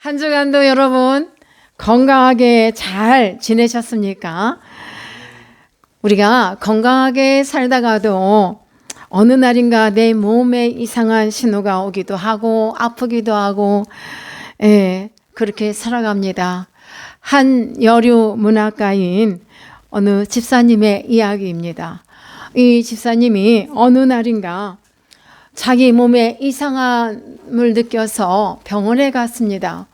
한 주간도 여러분 건강하게 잘 지내셨습니까? 우리가 건강하게 살다가도 어느 날인가 내 몸에 이상한 신호가 오기도 하고 아프기도 하고 그렇게 살아갑니다. 한 여류 문학가인 어느 집사님의 이야기입니다. 이 집사님이 어느 날인가 자기 몸에 이상함을 느껴서 병원에 갔습니다.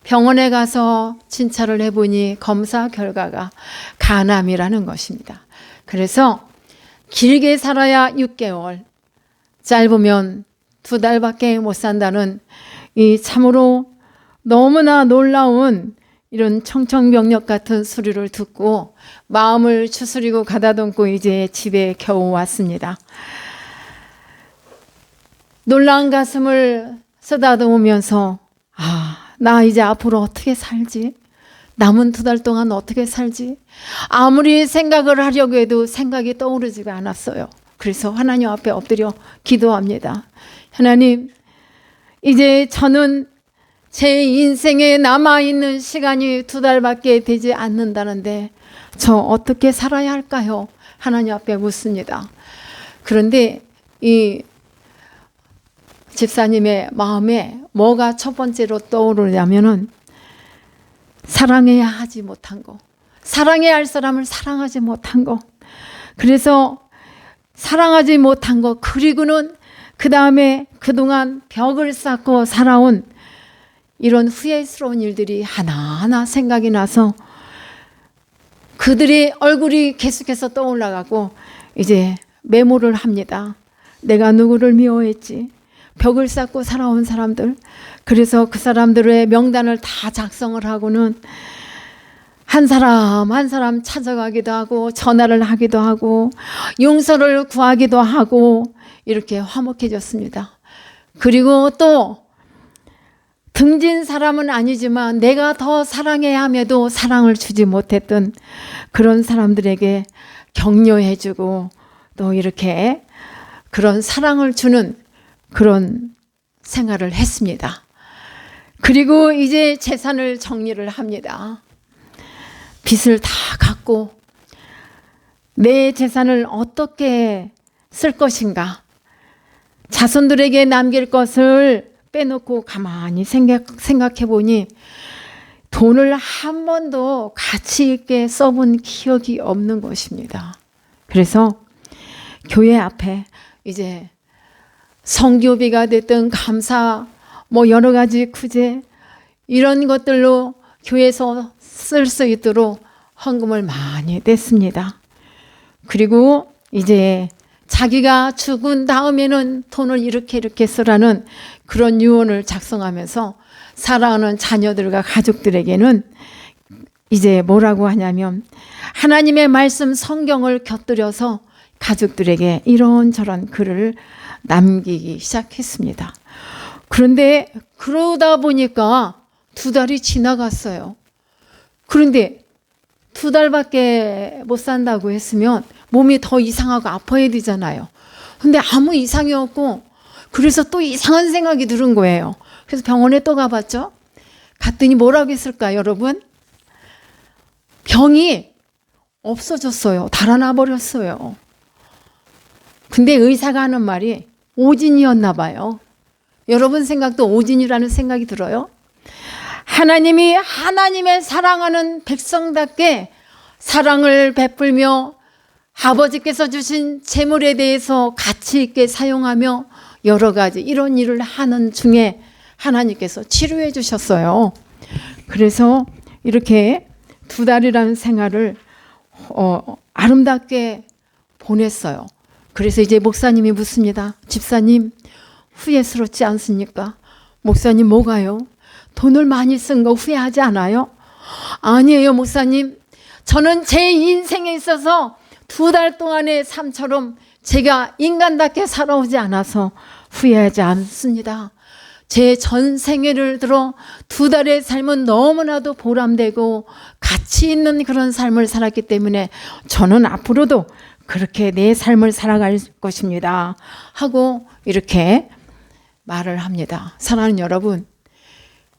병원에 가서 진찰을 해보니 검사 결과가 간암이라는 것입니다. 그래서 길게 살아야 6개월, 짧으면 2달밖에 못 산다는 이 참으로 너무나 놀라운 이런 청천벽력 같은 소리를 듣고 마음을 추스리고 가다듬고 이제 집에 겨우 왔습니다. 놀라운 가슴을 쓰다듬으면서 나 이제 앞으로 어떻게 살지? 남은 2달 동안 어떻게 살지? 아무리 생각을 하려고 해도 생각이 떠오르지가 않았어요. 그래서 하나님 앞에 엎드려 기도합니다. 하나님, 이제 저는 제 인생에 남아있는 시간이 2달밖에 되지 않는다는데 저 어떻게 살아야 할까요? 하나님 앞에 묻습니다. 그런데 이 집사님의 마음에 뭐가 첫 번째로 떠오르냐면은 사랑해야 하지 못한 거, 사랑해야 할 사람을 사랑하지 못한 거, 그래서 사랑하지 못한 거, 그리고는 그 다음에 그동안 벽을 쌓고 살아온 이런 후회스러운 일들이 하나하나 생각이 나서 그들의 얼굴이 계속해서 떠올라가고 이제 메모를 합니다. 내가 누구를 미워했지? 벽을 쌓고 살아온 사람들, 그래서 그 사람들의 명단을 다 작성을 하고는 한 사람 한 사람 찾아가기도 하고 전화를 하기도 하고 용서를 구하기도 하고 이렇게 화목해졌습니다. 그리고 또 등진 사람은 아니지만 내가 더 사랑해야 함에도 사랑을 주지 못했던 그런 사람들에게 격려해주고 또 이렇게 그런 사랑을 주는 그런 생활을 했습니다. 그리고 이제 재산을 정리를 합니다. 빚을 다 갚고 내 재산을 어떻게 쓸 것인가, 자손들에게 남길 것을 빼놓고 가만히 생각해 보니 돈을 한 번도 가치 있게 써본 기억이 없는 것입니다. 그래서 교회 앞에 이제 성교비가 됐든 감사 여러 가지 구제 이런 것들로 교회에서 쓸 수 있도록 헌금을 많이 냈습니다. 그리고 이제 자기가 죽은 다음에는 돈을 이렇게 쓰라는 그런 유언을 작성하면서 사랑하는 자녀들과 가족들에게는 이제 뭐라고 하냐면 하나님의 말씀 성경을 곁들여서 가족들에게 이런저런 글을 남기기 시작했습니다. 그런데 그러다 보니까 2달이 지나갔어요. 그런데 2달밖에 못 산다고 했으면 몸이 더 이상하고 아파야 되잖아요. 근데 아무 이상이 없고 그래서 또 이상한 생각이 들은 거예요. 그래서 병원에 또 가봤죠. 갔더니 뭐라고 했을까 여러분? 병이 없어졌어요. 달아나 버렸어요. 근데 의사가 하는 말이 오진이었나 봐요. 여러분 생각도 오진이라는 생각이 들어요? 하나님이 하나님의 사랑하는 백성답게 사랑을 베풀며 아버지께서 주신 재물에 대해서 가치 있게 사용하며 여러 가지 이런 일을 하는 중에 하나님께서 치료해 주셨어요. 그래서 이렇게 2달이라는 생활을 아름답게 보냈어요. 그래서 이제 목사님이 묻습니다. 집사님, 후회스럽지 않습니까? 목사님, 뭐가요? 돈을 많이 쓴 거 후회하지 않아요? 아니에요, 목사님. 저는 제 인생에 있어서 2달 동안의 삶처럼 제가 인간답게 살아오지 않아서 후회하지 않습니다. 제 전 생애를 들어 2달의 삶은 너무나도 보람되고 가치 있는 그런 삶을 살았기 때문에 저는 앞으로도 그렇게 내 삶을 살아갈 것입니다. 하고 이렇게 말을 합니다. 사랑하는 여러분,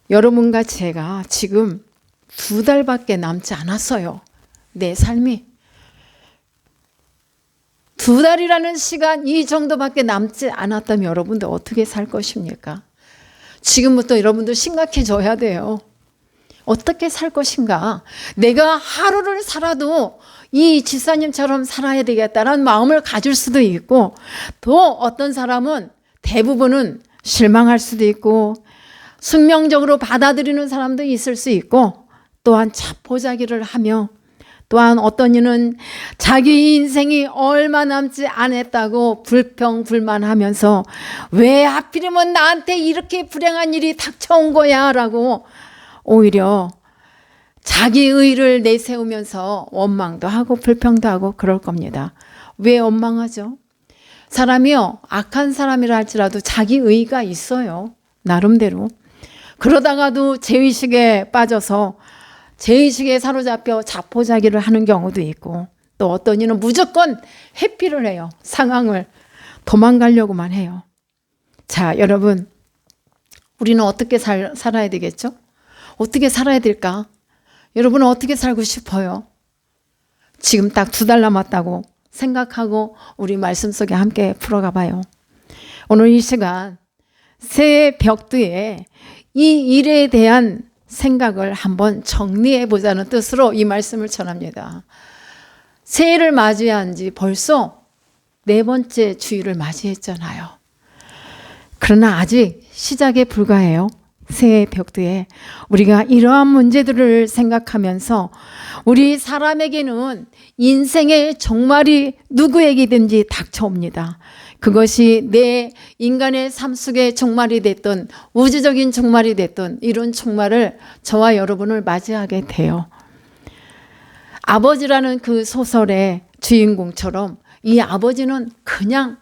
여러분과 제가 지금 2달밖에 남지 않았어요. 내 삶이. 2달이라는 시간 이 정도밖에 남지 않았다면 여러분들 어떻게 살 것입니까? 지금부터 여러분들 심각해져야 돼요. 어떻게 살 것인가? 내가 하루를 살아도 이 집사님처럼 살아야 되겠다라는 마음을 가질 수도 있고, 또 어떤 사람은 대부분은 실망할 수도 있고 숙명적으로 받아들이는 사람도 있을 수 있고, 또한 자포자기를 하며, 또한 어떤 이는 자기 인생이 얼마 남지 않았다고 불평불만하면서 왜 하필이면 나한테 이렇게 불행한 일이 닥쳐온 거야 라고 오히려 자기 의의를 내세우면서 원망도 하고 불평도 하고 그럴 겁니다. 왜 원망하죠? 사람이요, 악한 사람이라 할지라도 자기 의의가 있어요. 나름대로. 그러다가도 죄의식에 빠져서 죄의식에 사로잡혀 자포자기를 하는 경우도 있고, 또 어떤 이는 무조건 회피를 해요. 상황을 도망가려고만 해요. 자, 여러분, 우리는 어떻게 살아야 되겠죠? 어떻게 살아야 될까? 여러분은 어떻게 살고 싶어요? 지금 딱 2달 남았다고 생각하고 우리 말씀 속에 함께 풀어가 봐요. 오늘 이 시간 새해 벽두에 이 일에 대한 생각을 한번 정리해 보자는 뜻으로 이 말씀을 전합니다. 새해를 맞이한 지 벌써 4번째 주일을 맞이했잖아요. 그러나 아직 시작에 불과해요. 새해 벽두에 우리가 이러한 문제들을 생각하면서 우리 사람에게는 인생의 종말이 누구에게든지 닥쳐옵니다. 그것이 내 인간의 삶 속의 종말이 됐든 우주적인 종말이 됐든 이런 종말을 저와 여러분을 맞이하게 돼요. 아버지라는 그 소설의 주인공처럼 이 아버지는 그냥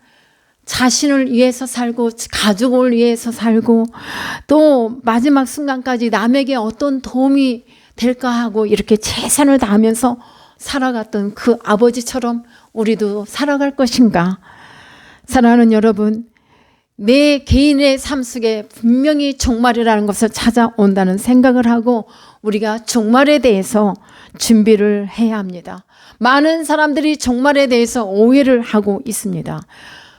자신을 위해서 살고 가족을 위해서 살고 또 마지막 순간까지 남에게 어떤 도움이 될까 하고 이렇게 최선을 다하면서 살아갔던 그 아버지처럼 우리도 살아갈 것인가? 사랑하는 여러분, 내 개인의 삶 속에 분명히 종말이라는 것을 찾아온다는 생각을 하고 우리가 종말에 대해서 준비를 해야 합니다. 많은 사람들이 종말에 대해서 오해를 하고 있습니다.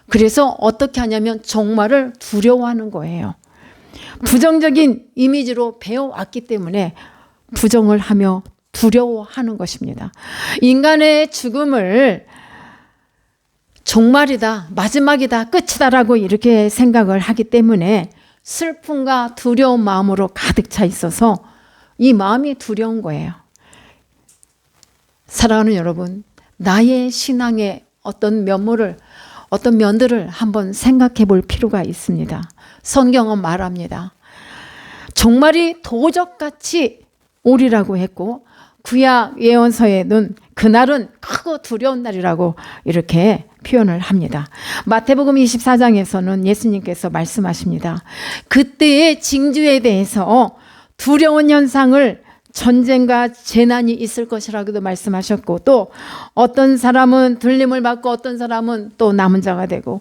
그래서 어떻게 하냐면 종말을 두려워하는 거예요. 부정적인 이미지로 배워왔기 때문에 부정을 하며 두려워하는 것입니다. 인간의 죽음을 종말이다, 마지막이다, 끝이다라고 이렇게 생각을 하기 때문에 슬픔과 두려운 마음으로 가득 차 있어서 이 마음이 두려운 거예요. 사랑하는 여러분, 나의 신앙의 어떤 면들을 한번 생각해 볼 필요가 있습니다. 성경은 말합니다. 종말이 도적같이 오리라고 했고 구약 예언서에는 그날은 크고 두려운 날이라고 이렇게 표현을 합니다. 마태복음 24장에서는 예수님께서 말씀하십니다. 그때의 징조에 대해서 두려운 현상을 전쟁과 재난이 있을 것이라고도 말씀하셨고, 또 어떤 사람은 들림을 받고 어떤 사람은 또 남은 자가 되고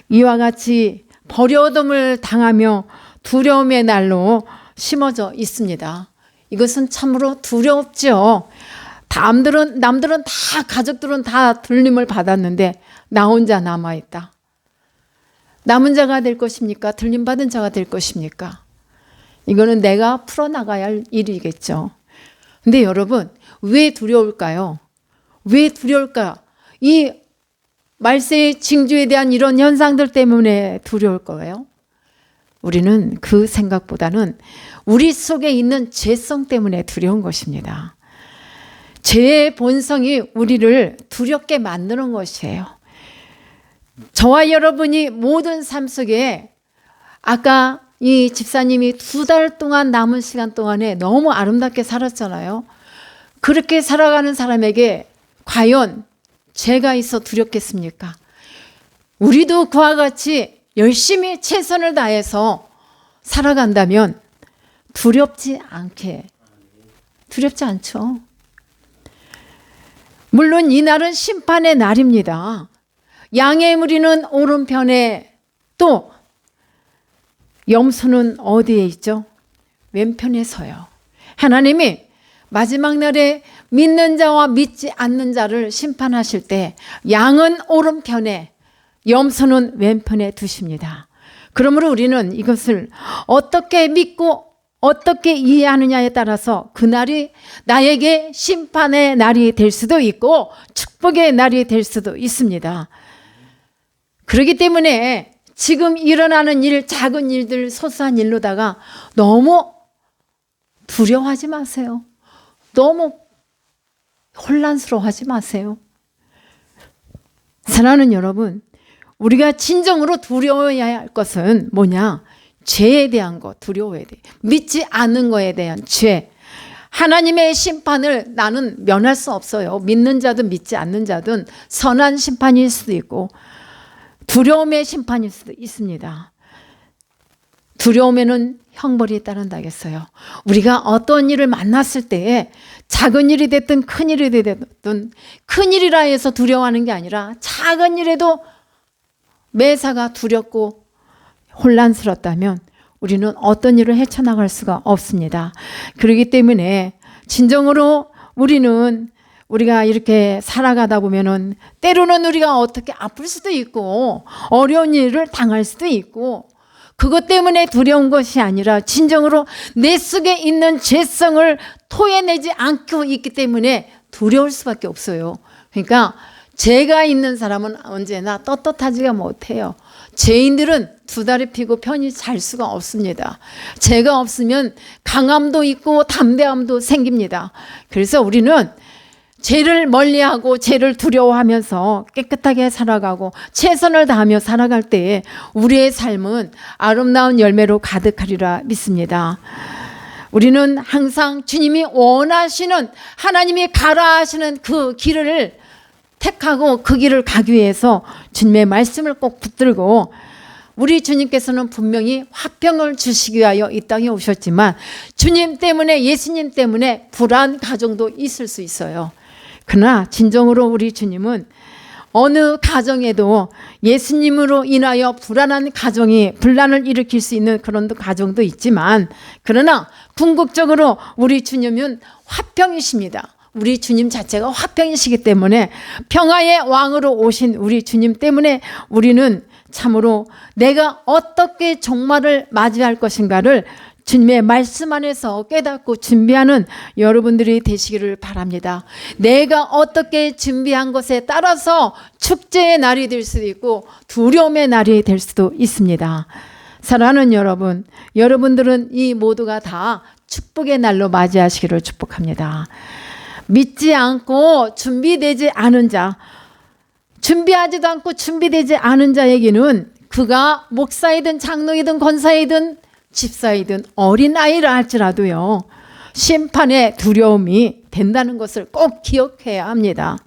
이와 같이 버려둠을 당하며 두려움의 날로 심어져 있습니다. 이것은 참으로 두렵죠. 남들은 다, 가족들은 다 들림을 받았는데 나 혼자 남아있다. 남은 자가 될 것입니까? 들림 받은 자가 될 것입니까? 이거는 내가 풀어나가야 할 일이겠죠. 근데 여러분, 왜 두려울까요? 왜 두려울까? 이 말세의 징조에 대한 이런 현상들 때문에 두려울 거예요. 우리는 그 생각보다는 우리 속에 있는 죄성 때문에 두려운 것입니다. 죄의 본성이 우리를 두렵게 만드는 것이에요. 저와 여러분이 모든 삶 속에 아까 이 집사님이 2달 동안 남은 시간 동안에 너무 아름답게 살았잖아요. 그렇게 살아가는 사람에게 과연 죄가 있어 두렵겠습니까? 우리도 그와 같이 열심히 최선을 다해서 살아간다면 두렵지 않죠. 물론 이 날은 심판의 날입니다. 양의 무리는 오른편에 또 염소는 어디에 있죠? 왼편에 서요. 하나님이 마지막 날에 믿는 자와 믿지 않는 자를 심판하실 때 양은 오른편에, 염소는 왼편에 두십니다. 그러므로 우리는 이것을 어떻게 믿고 어떻게 이해하느냐에 따라서 그날이 나에게 심판의 날이 될 수도 있고 축복의 날이 될 수도 있습니다. 그렇기 때문에 지금 일어나는 일, 작은 일들, 소소한 일로다가 너무 두려워하지 마세요. 너무 혼란스러워하지 마세요. 사랑하는 여러분, 우리가 진정으로 두려워해야 할 것은 뭐냐? 죄에 대한 것 두려워해야 돼. 믿지 않는 거에 대한 죄. 하나님의 심판을 나는 면할 수 없어요. 믿는 자든 믿지 않는 자든 선한 심판일 수도 있고 두려움의 심판일 수도 있습니다. 두려움에는 형벌이 따른다겠어요. 우리가 어떤 일을 만났을 때에 작은 일이 됐든 큰 일이 됐든 큰 일이라 해서 두려워하는 게 아니라 작은 일에도 매사가 두렵고 혼란스럽다면 우리는 어떤 일을 헤쳐나갈 수가 없습니다. 그렇기 때문에 진정으로 우리가 이렇게 살아가다 보면은 때로는 우리가 어떻게 아플 수도 있고 어려운 일을 당할 수도 있고 그것 때문에 두려운 것이 아니라 진정으로 내 속에 있는 죄성을 토해내지 않고 있기 때문에 두려울 수밖에 없어요. 그러니까 죄가 있는 사람은 언제나 떳떳하지가 못해요. 죄인들은 두 다리 펴고 편히 잘 수가 없습니다. 죄가 없으면 강함도 있고 담대함도 생깁니다. 그래서 우리는 죄를 멀리하고 죄를 두려워하면서 깨끗하게 살아가고 최선을 다하며 살아갈 때에 우리의 삶은 아름다운 열매로 가득하리라 믿습니다. 우리는 항상 주님이 원하시는 하나님이 가라 하시는 그 길을 택하고 그 길을 가기 위해서 주님의 말씀을 꼭 붙들고 우리 주님께서는 분명히 화평을 주시기 위하여 이 땅에 오셨지만 주님 때문에 예수님 때문에 불안 가정도 있을 수 있어요. 그러나 진정으로 우리 주님은 어느 가정에도 예수님으로 인하여 불안한 가정이 분란을 일으킬 수 있는 그런 가정도 있지만 그러나 궁극적으로 우리 주님은 화평이십니다. 우리 주님 자체가 화평이시기 때문에 평화의 왕으로 오신 우리 주님 때문에 우리는 참으로 내가 어떻게 종말을 맞이할 것인가를 주님의 말씀 안에서 깨닫고 준비하는 여러분들이 되시기를 바랍니다. 내가 어떻게 준비한 것에 따라서 축제의 날이 될 수도 있고 두려움의 날이 될 수도 있습니다. 사랑하는 여러분, 여러분들은 이 모두가 다 축복의 날로 맞이하시기를 축복합니다. 믿지 않고 준비되지 않은 자, 준비하지도 않고 준비되지 않은 자에게는 그가 목사이든 장로이든 권사이든 집사이든 어린아이라 할지라도요 심판의 두려움이 된다는 것을 꼭 기억해야 합니다.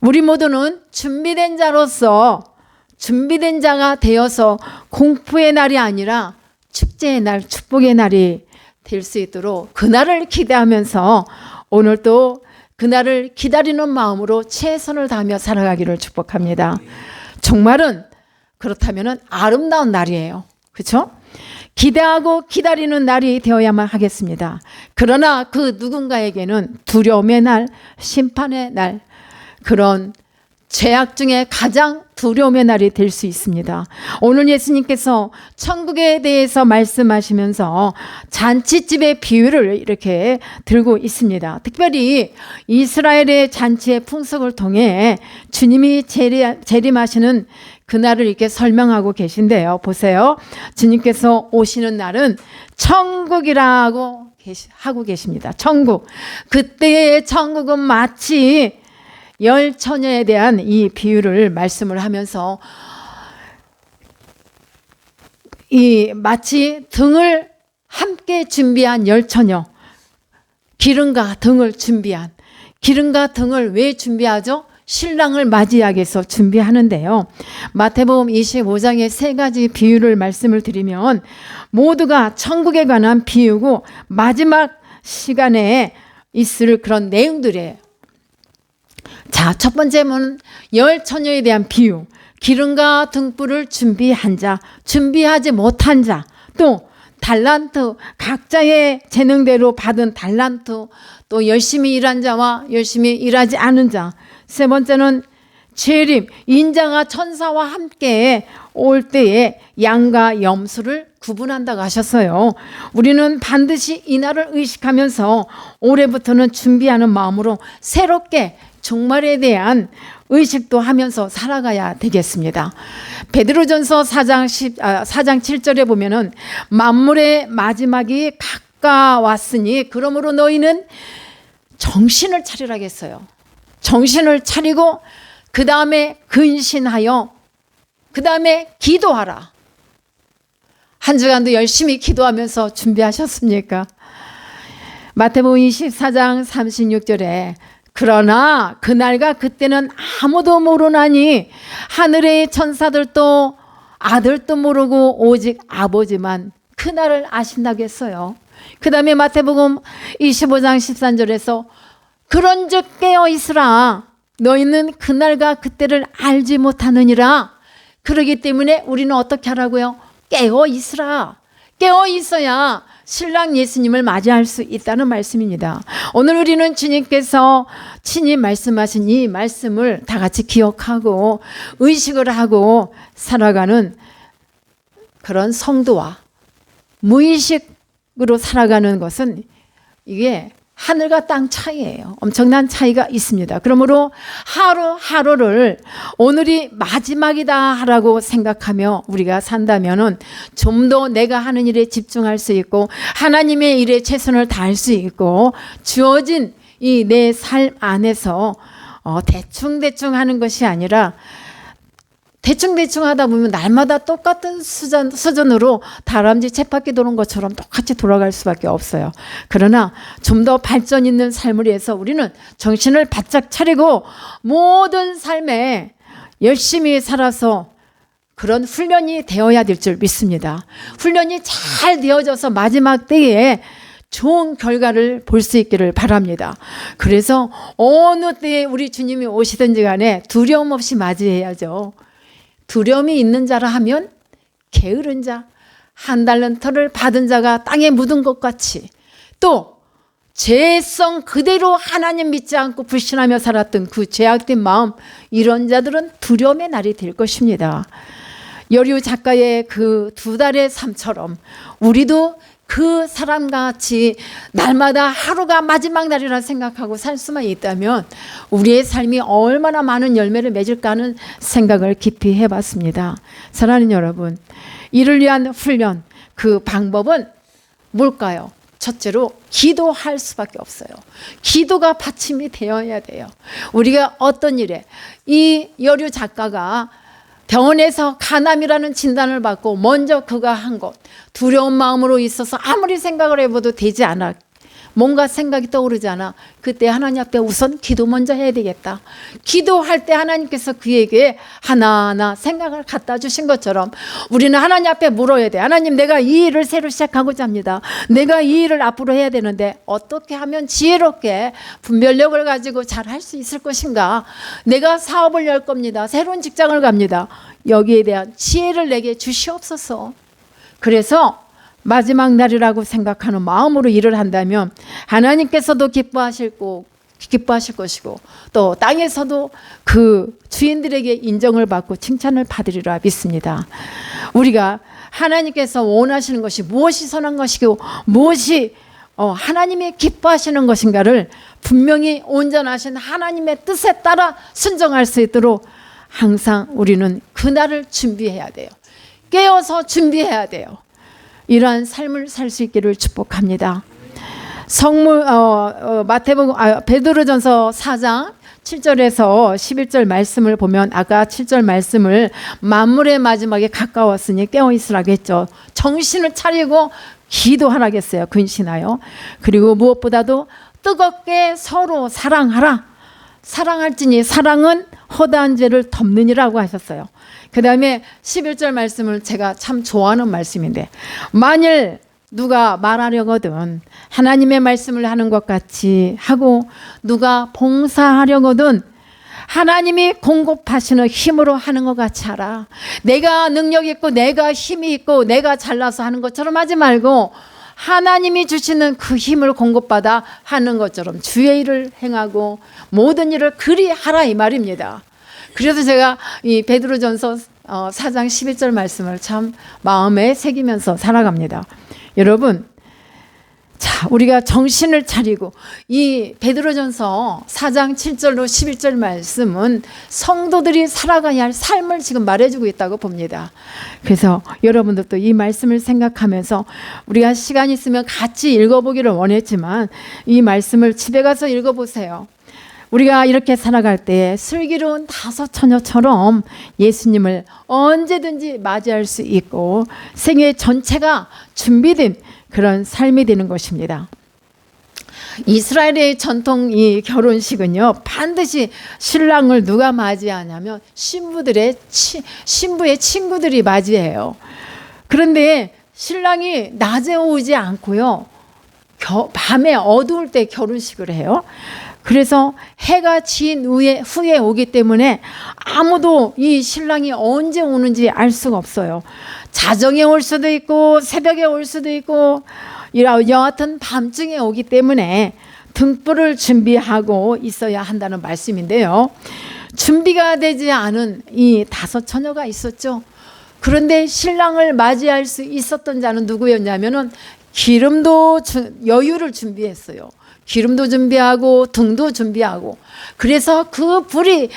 우리 모두는 준비된 자로서 준비된 자가 되어서 공포의 날이 아니라 축제의 날, 축복의 날이 될 수 있도록 그날을 기대하면서 오늘도 그날을 기다리는 마음으로 최선을 다하며 살아가기를 축복합니다. 종말은 그렇다면 아름다운 날이에요. 그렇죠? 기대하고 기다리는 날이 되어야만 하겠습니다. 그러나 그 누군가에게는 두려움의 날, 심판의 날, 그런 죄악 중에 가장 두려움의 날이 될 수 있습니다. 오늘 예수님께서 천국에 대해서 말씀하시면서 잔치집의 비유를 이렇게 들고 있습니다. 특별히 이스라엘의 잔치의 풍속을 통해 주님이 재림하시는 그날을 이렇게 설명하고 계신데요. 보세요. 주님께서 오시는 날은 천국이라고 하고 계십니다. 천국. 그때의 천국은 마치 열 처녀에 대한 이 비유를 말씀을 하면서 이 마치 등을 함께 준비한 열 처녀, 기름과 등을 준비한, 기름과 등을 왜 준비하죠? 신랑을 맞이하기 위해서 준비하는데요. 마태복음 25장의 세 가지 비유를 말씀을 드리면 모두가 천국에 관한 비유고 마지막 시간에 있을 그런 내용들이에요. 자, 첫 번째는 열 처녀에 대한 비유. 기름과 등불을 준비한 자, 준비하지 못한 자, 또 달란트, 각자의 재능대로 받은 달란트, 또 열심히 일한 자와 열심히 일하지 않은 자. 세 번째는 재림, 인자가 천사와 함께 올 때에 양과 염소를 구분한다고 하셨어요. 우리는 반드시 이날을 의식하면서 올해부터는 준비하는 마음으로 새롭게 종말에 대한 의식도 하면서 살아가야 되겠습니다. 베드로전서 4장 7절에 보면은 만물의 마지막이 가까웠으니 그러므로 너희는 정신을 차리라겠어요. 정신을 차리고 그 다음에 근신하여 그 다음에 기도하라. 한 주간도 열심히 기도하면서 준비하셨습니까? 마태복음 24장 36절에 그러나 그날과 그때는 아무도 모르나니 하늘의 천사들도 아들도 모르고 오직 아버지만 그날을 아신다고 했어요. 그 다음에 마태복음 25장 13절에서 그런즉 깨어 있으라 너희는 그날과 그때를 알지 못하느니라. 그러기 때문에 우리는 어떻게 하라고요? 깨어 있으라. 깨어 있어야 신랑 예수님을 맞이할 수 있다는 말씀입니다. 오늘 우리는 주님께서 친히 말씀하신 이 말씀을 다 같이 기억하고 의식을 하고 살아가는 그런 성도와 무의식으로 살아가는 것은 이게 하늘과 땅 차이예요. 엄청난 차이가 있습니다. 그러므로 하루하루를 오늘이 마지막이다 라고 생각하며 우리가 산다면은 좀 더 내가 하는 일에 집중할 수 있고 하나님의 일에 최선을 다할 수 있고 주어진 이 내 삶 안에서 대충대충 하는 것이 아니라 대충대충 하다 보면 날마다 똑같은 수준으로 다람쥐 쳇바퀴 도는 것처럼 똑같이 돌아갈 수밖에 없어요. 그러나 좀 더 발전 있는 삶을 위해서 우리는 정신을 바짝 차리고 모든 삶에 열심히 살아서 그런 훈련이 되어야 될 줄 믿습니다. 훈련이 잘 되어져서 마지막 때에 좋은 결과를 볼 수 있기를 바랍니다. 그래서 어느 때에 우리 주님이 오시든지 간에 두려움 없이 맞이해야죠. 두려움이 있는 자라 하면 게으른 자, 한 달란트를 받은 자가 땅에 묻은 것 같이 또 죄성 그대로 하나님 믿지 않고 불신하며 살았던 그 죄악된 마음, 이런 자들은 두려움의 날이 될 것입니다. 여류 작가의 그 2달의 삶처럼 우리도 그 사람과 같이 날마다 하루가 마지막 날이라 생각하고 살 수만 있다면 우리의 삶이 얼마나 많은 열매를 맺을까 하는 생각을 깊이 해봤습니다. 사랑하는 여러분, 이를 위한 훈련, 그 방법은 뭘까요? 첫째로 기도할 수밖에 없어요. 기도가 받침이 되어야 돼요. 우리가 어떤 일에 이 여류 작가가 병원에서 간암이라는 진단을 받고 먼저 그가 한 것, 두려운 마음으로 있어서 아무리 생각을 해봐도 되지 않아. 뭔가 생각이 떠오르지 않아. 그때 하나님 앞에 우선 기도 먼저 해야 되겠다. 기도할 때 하나님께서 그에게 하나하나 생각을 갖다 주신 것처럼 우리는 하나님 앞에 물어야 돼. 하나님, 내가 이 일을 새로 시작하고자 합니다. 내가 이 일을 앞으로 해야 되는데 어떻게 하면 지혜롭게 분별력을 가지고 잘 할 수 있을 것인가. 내가 사업을 열 겁니다. 새로운 직장을 갑니다. 여기에 대한 지혜를 내게 주시옵소서. 그래서 마지막 날이라고 생각하는 마음으로 일을 한다면 하나님께서도 기뻐하실 것이고 또 땅에서도 그 주인들에게 인정을 받고 칭찬을 받으리라 믿습니다. 우리가 하나님께서 원하시는 것이 무엇이 선한 것이고 무엇이 하나님이 기뻐하시는 것인가를 분명히 온전하신 하나님의 뜻에 따라 순종할 수 있도록 항상 우리는 그날을 준비해야 돼요. 깨어서 준비해야 돼요. 이러한 삶을 살 수 있기를 축복합니다. 마태복음 베드로전서 4장 7절에서 11절 말씀을 보면 아까 7절 말씀을 만물의 마지막에 가까웠으니 깨어 있으라고 했죠. 정신을 차리고 기도하라고 했어요. 근신하여. 그리고 무엇보다도 뜨겁게 서로 사랑하라. 사랑할지니 사랑은 허다한 죄를 덮느니라고 하셨어요. 그 다음에 11절 말씀을 제가 참 좋아하는 말씀인데, 만일 누가 말하려거든 하나님의 말씀을 하는 것 같이 하고 누가 봉사하려거든 하나님이 공급하시는 힘으로 하는 것 같이 하라. 내가 능력 있고 내가 힘이 있고 내가 잘나서 하는 것처럼 하지 말고 하나님이 주시는 그 힘을 공급받아 하는 것처럼 주의 일을 행하고 모든 일을 그리 하라 이 말입니다. 그래서 제가 이 베드로전서 4장 11절 말씀을 참 마음에 새기면서 살아갑니다. 여러분, 자, 우리가 정신을 차리고 이 베드로전서 4장 7절로 11절 말씀은 성도들이 살아가야 할 삶을 지금 말해주고 있다고 봅니다. 그래서 여러분들도 이 말씀을 생각하면서 우리가 시간 있으면 같이 읽어보기를 원했지만 이 말씀을 집에 가서 읽어보세요. 우리가 이렇게 살아갈 때 슬기로운 다섯 처녀처럼 예수님을 언제든지 맞이할 수 있고 생애 전체가 준비된 그런 삶이 되는 것입니다. 이스라엘의 전통 이 결혼식은요, 반드시 신랑을 누가 맞이하냐면 신부의 친구들이 맞이해요. 그런데 신랑이 낮에 오지 않고요, 밤에 어두울 때 결혼식을 해요. 그래서 해가 진 후에 오기 때문에 아무도 이 신랑이 언제 오는지 알 수가 없어요. 자정에 올 수도 있고 새벽에 올 수도 있고 여하튼 밤중에 오기 때문에 등불을 준비하고 있어야 한다는 말씀인데요. 준비가 되지 않은 이 다섯 처녀가 있었죠. 그런데 신랑을 맞이할 수 있었던 자는 누구였냐면은 기름도 여유를 준비했어요. 기름도 준비하고 등도 준비하고, 그래서 그 불이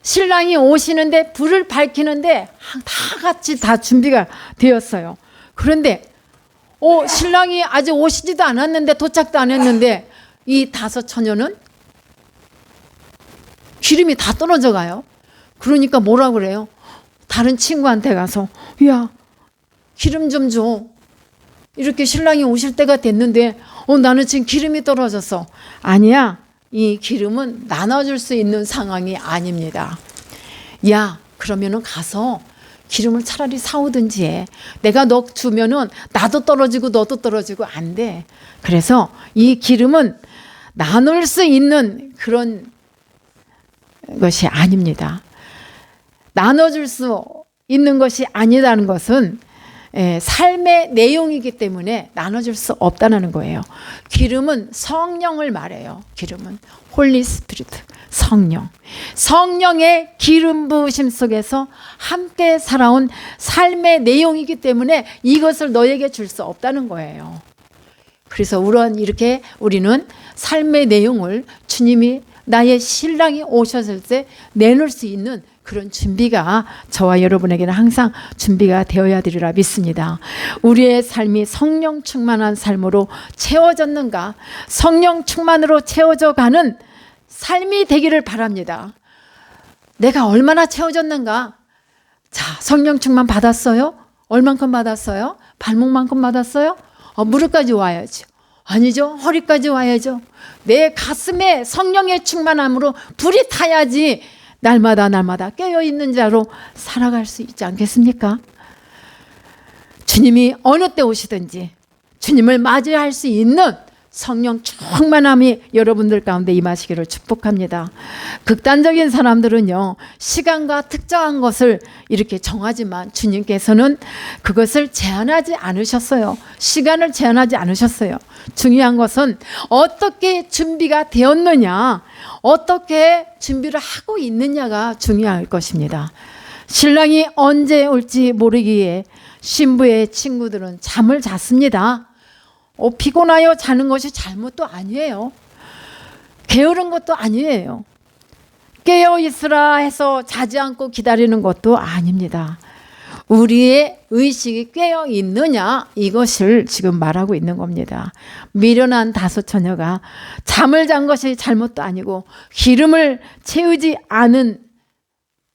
신랑이 오시는데 불을 밝히는데 다 같이 다 준비가 되었어요. 그런데 신랑이 아직 오시지도 않았는데, 도착도 안 했는데 이 다섯 처녀는 기름이 다 떨어져 가요. 그러니까 뭐라 그래요? 다른 친구한테 가서 야, 기름 좀 줘. 이렇게 신랑이 오실 때가 됐는데 나는 지금 기름이 떨어졌어. 아니야, 이 기름은 나눠줄 수 있는 상황이 아닙니다. 야, 그러면은 가서 기름을 차라리 사오든지 해. 내가 너 주면은 나도 떨어지고 너도 떨어지고 안 돼. 그래서 이 기름은 나눌 수 있는 그런 것이 아닙니다. 나눠줄 수 있는 것이 아니라는 것은 삶의 내용이기 때문에 나눠줄 수 없다는 거예요. 기름은 성령을 말해요. 기름은 홀리 스피리트, 성령의 기름 부으심 속에서 함께 살아온 삶의 내용이기 때문에 이것을 너에게 줄 수 없다는 거예요. 그래서 이렇게 우리는 삶의 내용을 주님이 나의 신랑이 오셨을 때 내놓을 수 있는 그런 준비가 저와 여러분에게는 항상 준비가 되어야 되리라 믿습니다. 우리의 삶이 성령 충만한 삶으로 채워졌는가? 성령 충만으로 채워져 가는 삶이 되기를 바랍니다. 내가 얼마나 채워졌는가? 자, 성령 충만 받았어요? 얼만큼 받았어요? 발목만큼 받았어요? 무릎까지 와야죠. 아니죠. 허리까지 와야죠. 내 가슴에 성령의 충만함으로 불이 타야지 날마다 깨어있는 자로 살아갈 수 있지 않겠습니까? 주님이 어느 때 오시든지 주님을 맞이할 수 있는 성령 충만함이 여러분들 가운데 임하시기를 축복합니다. 극단적인 사람들은요, 시간과 특정한 것을 이렇게 정하지만 주님께서는 그것을 제한하지 않으셨어요. 시간을 제한하지 않으셨어요. 중요한 것은 어떻게 준비가 되었느냐, 어떻게 준비를 하고 있느냐가 중요할 것입니다. 신랑이 언제 올지 모르기에 신부의 친구들은 잠을 잤습니다. 피곤하여 자는 것이 잘못도 아니에요. 게으른 것도 아니에요. 깨어 있으라 해서 자지 않고 기다리는 것도 아닙니다. 우리의 의식이 깨어 있느냐, 이것을 지금 말하고 있는 겁니다. 미련한 다섯 처녀가 잠을 잔 것이 잘못도 아니고 기름을 채우지 않은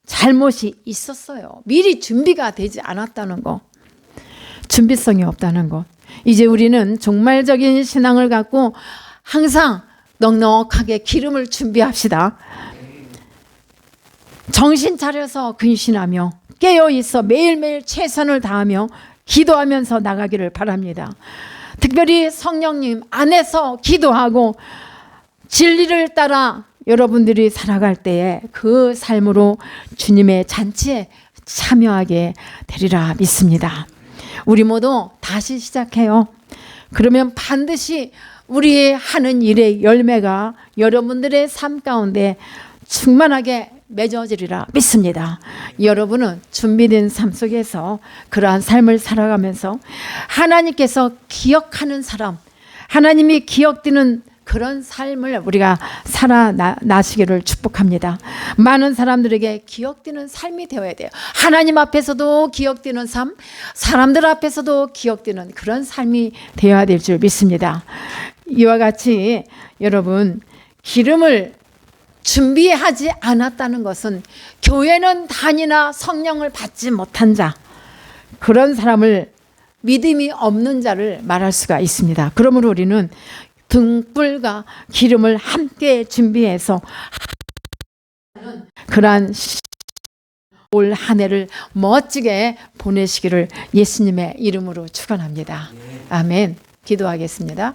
잘못이 있었어요. 미리 준비가 되지 않았다는 거, 준비성이 없다는 것. 이제 우리는 종말적인 신앙을 갖고 항상 넉넉하게 기름을 준비합시다. 정신 차려서 근신하며 깨어있어 매일매일 최선을 다하며 기도하면서 나가기를 바랍니다. 특별히 성령님 안에서 기도하고 진리를 따라 여러분들이 살아갈 때에 그 삶으로 주님의 잔치에 참여하게 되리라 믿습니다. 우리 모두 다시 시작해요. 그러면 반드시 우리 하는 일의 열매가 여러분들의 삶 가운데 충만하게 맺어지리라 믿습니다. 여러분은 준비된 삶 속에서 그러한 삶을 살아가면서 하나님께서 기억하는 사람, 하나님이 기억되는 그런 삶을 우리가 살아나시기를 축복합니다. 많은 사람들에게 기억되는 삶이 되어야 돼요. 하나님 앞에서도 기억되는 삶, 사람들 앞에서도 기억되는 그런 삶이 되어야 될 줄 믿습니다. 이와 같이 여러분, 기름을 준비하지 않았다는 것은 교회는 다니나 성령을 받지 못한 자, 그런 사람을 믿음이 없는 자를 말할 수가 있습니다. 그러므로 우리는 등불과 기름을 함께 준비해서 그러한 올 한 해를 멋지게 보내시기를 예수님의 이름으로 축원합니다. 아멘. 기도하겠습니다.